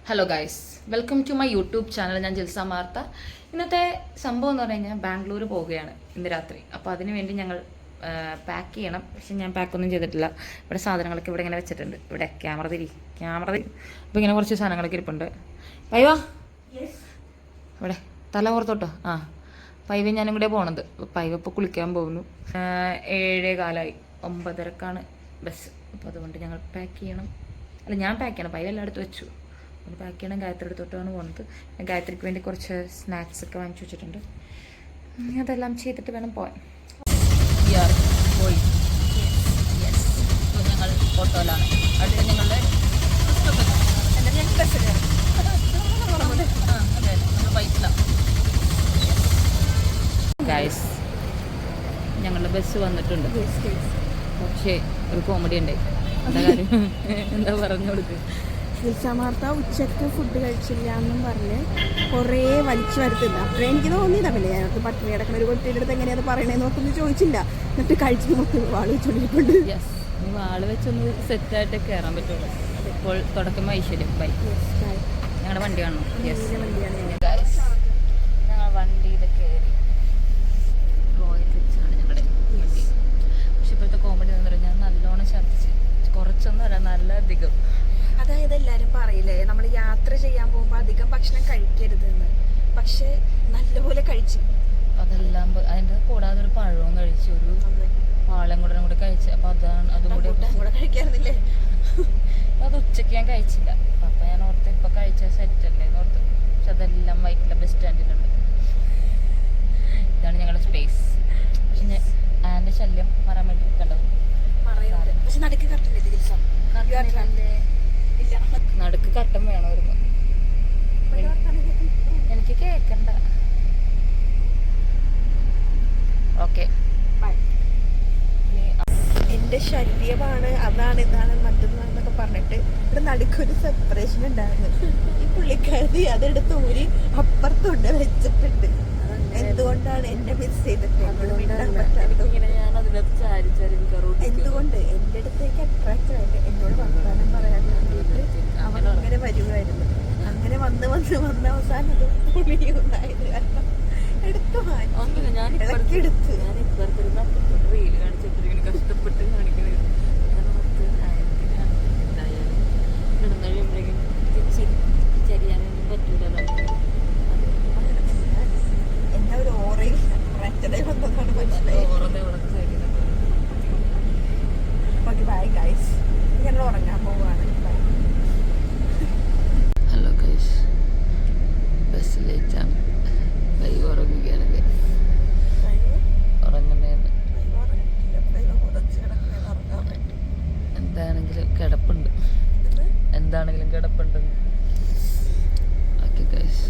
Hello guys, welcome to my YouTube channel. ഞാൻ Jilsa Martha. ഇന്നത്തെ സംഭവം എന്ന് പറഞ്ഞു കഴിഞ്ഞാൽ ബാംഗ്ലൂർ പോവുകയാണ് ഇന്ന് രാത്രി. അപ്പോൾ അതിന് വേണ്ടി ഞങ്ങൾ പാക്ക് ചെയ്യണം. പക്ഷെ ഞാൻ പാക്കൊന്നും ചെയ്തിട്ടില്ല. ഇവിടെ സാധനങ്ങളൊക്കെ ഇവിടെ ഇങ്ങനെ വെച്ചിട്ടുണ്ട്. ഇവിടെ ക്യാമറ തിരി അപ്പോൾ ഇങ്ങനെ കുറച്ച് സാധനങ്ങളൊക്കെ ഇരിപ്പുണ്ട്. പൈവാ ഇവിടെ തല ഓർത്തോട്ടോ. പൈവ ഞാനും കൂടെ പോണത്. പൈവ ഇപ്പോൾ കുളിക്കാൻ പോകുന്നു. 7:15 9:30 ബസ്. അപ്പോൾ അതുകൊണ്ട് ഞങ്ങൾ പാക്ക് ചെയ്യണം. അല്ല, ഞാൻ പാക്ക് ചെയ്യണം. പൈവ എല്ലായിടത്തും വെച്ചു. അത് പാക്ക് ചെയ്യണം. ഗായത്രി എടുത്തോട്ടാണ് പോകുന്നത്. ഞാൻ ഗായത്രിക്ക് വേണ്ടി കുറച്ച് സ്നാക്സ് ഒക്കെ വാങ്ങിച്ചു വെച്ചിട്ടുണ്ട്. അതെല്ലാം ചെയ്തിട്ട് വേണം പോകാൻ. പോയി ഇപ്പോൾ ഞങ്ങൾ ഓട്ടോയിലാണ്. അടുത്ത ഞങ്ങളുടെ അതെ, നമ്മൾ ബൈക്കിലാണ്. ഗൈസ്, ഞങ്ങളുടെ ബസ് വന്നിട്ടുണ്ട്. പക്ഷേ ഒരു കോമഡി ഉണ്ട്. എന്താ കാര്യം? എന്താ പറഞ്ഞു കൊടുക്കുക? ജിൽസമാർത്ത ഉച്ചക്ക് ഫുഡ് കഴിച്ചില്ല എന്നും പറഞ്ഞ് കുറേ വലിച്ചു വരുത്തില്ല. അപ്പോഴേ എനിക്ക് തോന്നിയതാ. പിന്നെ ഞങ്ങൾക്ക് പട്ടിണി കിടക്കുന്ന ഒരു കുട്ടിയുടെ അടുത്ത് എങ്ങനെയാണ് പറയണേന്ന് നോക്കൊന്നും ചോദിച്ചില്ല. എന്നിട്ട് കഴിച്ചു മൊത്തം വാള് വെച്ചോണ്ടിരിപ്പുണ്ട്. യെസ്, ഈ വാള് വെച്ചൊന്ന് സെറ്റായിട്ട് കയറാൻ പറ്റുള്ളൂ. ഇപ്പോൾ തുടക്കം ഐശ്വര്യം ബൈ. ഞങ്ങളുടെ വണ്ടി കാണണം. ഞങ്ങൾ വണ്ടിയിൽ കയറി റോയൽ റിച്ചാണ് ഞങ്ങളുടെ വണ്ടി. പക്ഷെ ഇപ്പോഴത്തെ കോമഡി എന്ന് പറഞ്ഞാൽ നല്ലോണം ഛർദ്ദിച്ച്. കുറച്ചൊന്നും അല്ല, നല്ല അധികം. അതായത് എല്ലാവരും പറയില്ലേ, നമ്മൾ യാത്ര ചെയ്യാൻ പോകുമ്പോൾ അധികം ഭക്ഷണം കഴിക്കരുതെന്ന്. പക്ഷെ നല്ലപോലെ കഴിച്ചു. അതെല്ലാം അതിൻ്റെ കൂടാതെ ഒരു പഴവും കഴിച്ചു, ഒരു പാളംകുടനും കൂടെ കഴിച്ചു. അപ്പോൾ അതും കൂടെ കഴിക്കാറുന്നില്ലേ? അത് ഉച്ചയ്ക്ക് ഞാൻ കഴിച്ചില്ല. അപ്പം ഞാൻ ഓർത്ത് ഇപ്പം കഴിച്ച സെറ്റല്ലേ എന്ന് ഓർത്ത്. പക്ഷെ അതെല്ലാം വൈറ്റില ബസ് സ്റ്റാൻഡിലുണ്ട്. ഇതാണ് ഞങ്ങളുടെ സ്പേസ്. പക്ഷെ ഞാൻ ആൻ്റെ ശല്യം മാറാൻ വേണ്ടി കണ്ടോ. പക്ഷെ നടുക്ക് കറക്റ്റില്ലേ ചികിത്സ? നടുക്ക് കട്ടൻ വേണമായിരുന്നു. എനിക്ക് കേക്കണ്ട. ഓക്കെ, എൻ്റെ ശല്യമാണ്, അതാണ് ഇതാണ് മറ്റൊന്നാണെന്നൊക്കെ പറഞ്ഞിട്ട് ഇവിടെ നടുക്കൊരു സെപ്പറേഷൻ ഉണ്ടായിരുന്നു. ഈ പുള്ളിക്കാരി അതെടുത്ത് ഊരി അപ്പുറത്തുണ്ട് വെച്ചിട്ടുണ്ട്. എന്തുകൊണ്ടാണ് എന്നെ മിസ് ചെയ്തിട്ട് എന്തുകൊണ്ട് എൻ്റെ അടുത്തേക്ക് അട്രാക്റ്റ് ആയിട്ട് എന്നോട് വർത്തമാനം പറയാൻ വേണ്ടിയിട്ട് അവൻ അങ്ങനെ വരുമായിരുന്നു. അങ്ങനെ വന്ന് അവസാനം അത് പുളിയുണ്ടായത് കാരണം എടുത്തു മാറ്റി. എടുത്ത് കഷ്ടപ്പെട്ട് കാണിക്കുന്നത് ചരിയാനൊന്നും പറ്റൂല. എന്നെ ഒരു ഓറയിൽ അട്രാക്റ്റഡായി വന്നതാണ് മനസ്സിലായി. Okay, bye guys. ഞങ്ങൾ ഉറങ്ങാൻ പോവുകയാണ്. ഹലോ ഗൈസ്, ബസ് ലേറ്റാണ്. കൈ ഉറങ്ങുകയാണ്. ഉറങ്ങുന്നതെന്ന് എന്താണെങ്കിലും കിടപ്പുണ്ട്. Okay guys,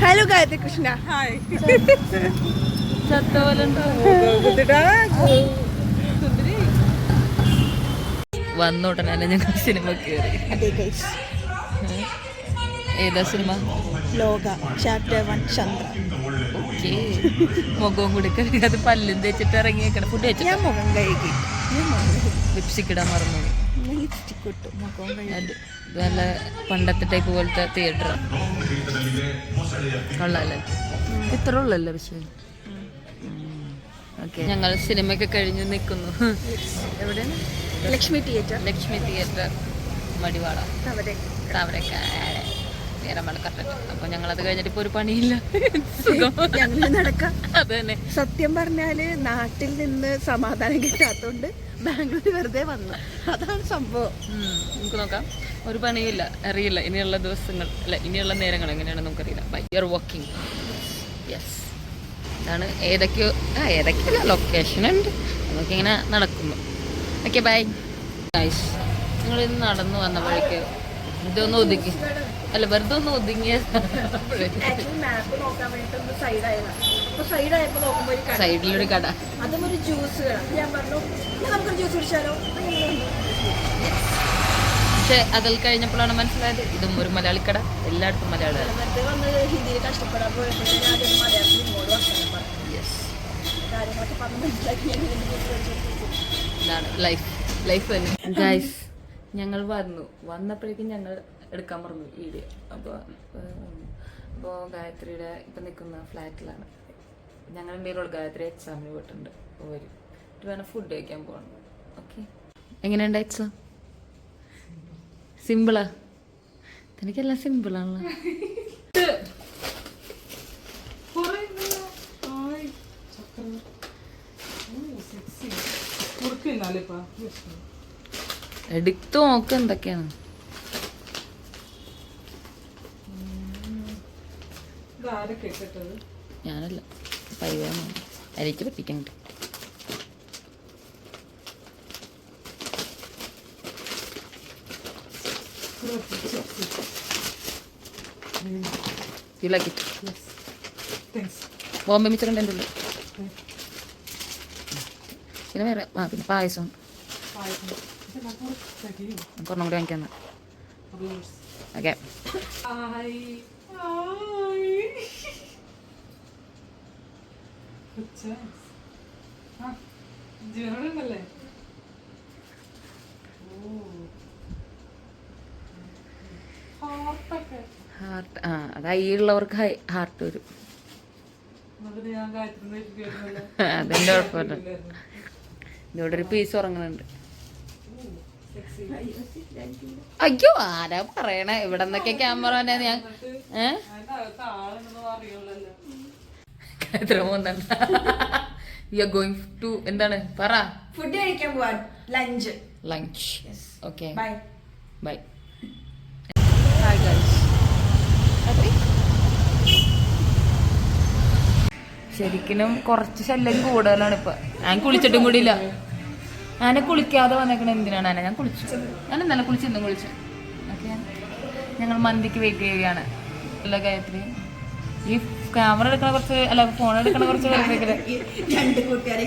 hello Gayathri Krishna. Hi. വന്ന ഉടനെ ഞങ്ങൾ സിനിമ കയറി. ഏതാ സിനിമ? ലോക ചാപ്റ്റർ 1 ചന്ദ്ര. ഓക്കെ, മുഖവും കൂടി കഴുകാതെ പല്ലും തേച്ചിട്ട് ഇറങ്ങിയേക്കണം. ഫുഡ് കഴിച്ചു. ഞാൻ മുഖം കഴുകി. ലിപ്സ്റ്റിക് ഇടാൻ മറന്നു. ലിപ്സ്റ്റിക് ഇട്ടു. മുഖം കഴുകി. നല്ല പണ്ടത്തെ ടൈപ്പ് പോലത്തെ തിയേറ്ററാണ്. കൊള്ളാല്ലേ? ഇത്ര ഉള്ളല്ലേ? പക്ഷേ ഓക്കെ, ഞങ്ങൾ സിനിമയൊക്കെ കഴിഞ്ഞ് നിൽക്കുന്നു. എവിടെയാണ്? ലക്ഷ്മി തിയേറ്റർ മടിവാള, താവരക്കാട്, നേരമലക്കട്ട. അപ്പോൾ ഞങ്ങളത് കഴിഞ്ഞിട്ട് ഇപ്പോൾ ഒരു പണിയില്ല, ഞങ്ങൾ നടക്കാം. അത് തന്നെ. സത്യം പറഞ്ഞാല് നാട്ടിൽ നിന്ന് സമാധാനം കിട്ടാത്തോണ്ട് ബാംഗ്ലൂർ വെറുതെ വന്നു. അതാണ് സംഭവം. നമുക്ക് നോക്കാം. ഒരു പണിയില്ല, അറിയില്ല ഇനിയുള്ള ദിവസങ്ങൾ, അല്ല ഇനിയുള്ള നേരങ്ങൾ എങ്ങനെയാണെന്ന് നമുക്കറിയില്ല. By you are walking. Yes, ഇതാണ് ഏതൊക്കെയോ ലൊക്കേഷൻ ഉണ്ട്. അതൊക്കെ ഇങ്ങനെ നടക്കുന്നു. Okay, bye guys. ഞങ്ങളിന്ന് നടന്നു വന്ന വഴിക്ക് ഇതൊന്ന് ഒതുക്കി, അല്ല വെറുതെ ഒന്ന് ഒതുങ്ങിയ സൈഡിലൊരു കട. അതും ഒരു ജ്യൂസ്. ഞാൻ പറഞ്ഞു നമുക്കൊരു ജ്യൂസ് കുടിച്ചാലോ. പക്ഷെ അതിൽ കഴിഞ്ഞപ്പോഴാണ് മനസ്സിലായത് ഇതും ഒരു മലയാളിക്കട, എല്ലായിടത്തും മലയാളികൾ. വെറുതെ വന്ന് ഹിന്ദിയിൽ കഷ്ടപ്പെടാൻ പോയപ്പോൾ ഞാൻ ആദ്യം മലയാളത്തിൽ ഇങ്ങോട്ട് വർത്തമാനം പറഞ്ഞു. യെസ്, കാര്യങ്ങളൊക്കെ പറഞ്ഞ് മനസ്സിലാക്കി ഞാൻ ഇതിനെ കുറിച്ച് ഇതാണ് ലൈഫ് തന്നെ. ഗൈസ്, ഞങ്ങൾ വന്നപ്പോഴേക്കും ഞങ്ങൾ എടുക്കാൻ പറഞ്ഞു വീഡിയോ. അപ്പോൾ ഗായത്രിയുടെ ഇപ്പം നിൽക്കുന്ന ഫ്ലാറ്റിലാണ് ഞങ്ങൾ. എന്തെങ്കിലും ഗായത്രി എക്സാമിന് പോയിട്ടുണ്ട്. വരും വേണം ഫുഡ് കഴിക്കാൻ പോകണം. ഓക്കെ, എങ്ങനെയുണ്ട് എക്സാം? സിമ്പിളാ? തനിക്കെല്ലാം സിമ്പിളാണല്ലോ. എടുത്തു നോക്ക് എന്തൊക്കെയാണ്. ഞാനല്ല, പൈവാണ് അരിക്ക് പറ്റിക്കണ്ട്. You like it? Yes. Thanks. Bombay മിച്ചറുണ്ട് എൻ്റെ ഉള്ളിൽ. പിന്നെ വേറെ പിന്നെ പായസം ഒരെണ്ണം കൂടി വാങ്ങിക്കാന്ന്. Okay, heart. അത് ഉള്ളവർക്ക് ഹാർട്ട് വരും. അതിൻ്റെ കുഴപ്പമില്ല. ഇവിടെ ഒരു പീസ് ഉറങ്ങുന്നുണ്ട്. അയ്യോ, ആരാ പറയണേ? ഇവിടെ എന്തൊക്കെ ക്യാമറ ഞാൻ എത്ര പോകുന്നുണ്ട്. യു ആർ ഗോയിങ് ടു എന്താണ് പറ? ഫുഡ് കഴിക്കാൻ പോവാൻ. Lunch. Okay, bye. Bye. Hi guys. ശരിക്കും കുറച്ച് ശല്യം കൂടുതലാണ് ഇപ്പൊ. ഞാൻ കുളിച്ചിട്ടും കൂടിയില്ല. ഞാനെ കുളിക്കാതെ വന്നേക്കണ എന്തിനാണ്? ഞാൻ കുളിച്ചു. ഞാൻ ഇന്നലെ കുളിച്ചു, ഇന്നും കുളിച്ചു. ഓക്കെ, ഞങ്ങൾ മന്തിക്ക് വെയിറ്റ് ചെയ്യുകയാണ്. അല്ല ഗായത്രി, ഈ ക്യാമറ എടുക്കണ കുറച്ച്, അല്ല ഫോൺ എടുക്കണ കുറച്ച്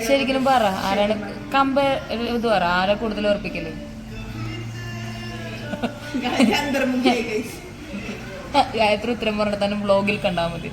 ശരിക്കും പറ, ആരാണ് ഇത് പറ, ആരാ കൂടുതൽ ഉറപ്പിക്കല്? ഗായത്രി ഉത്തരം പറഞ്ഞിട്ട് തന്നെ വ്ളോഗിൽ കണ്ടാൽ മതി.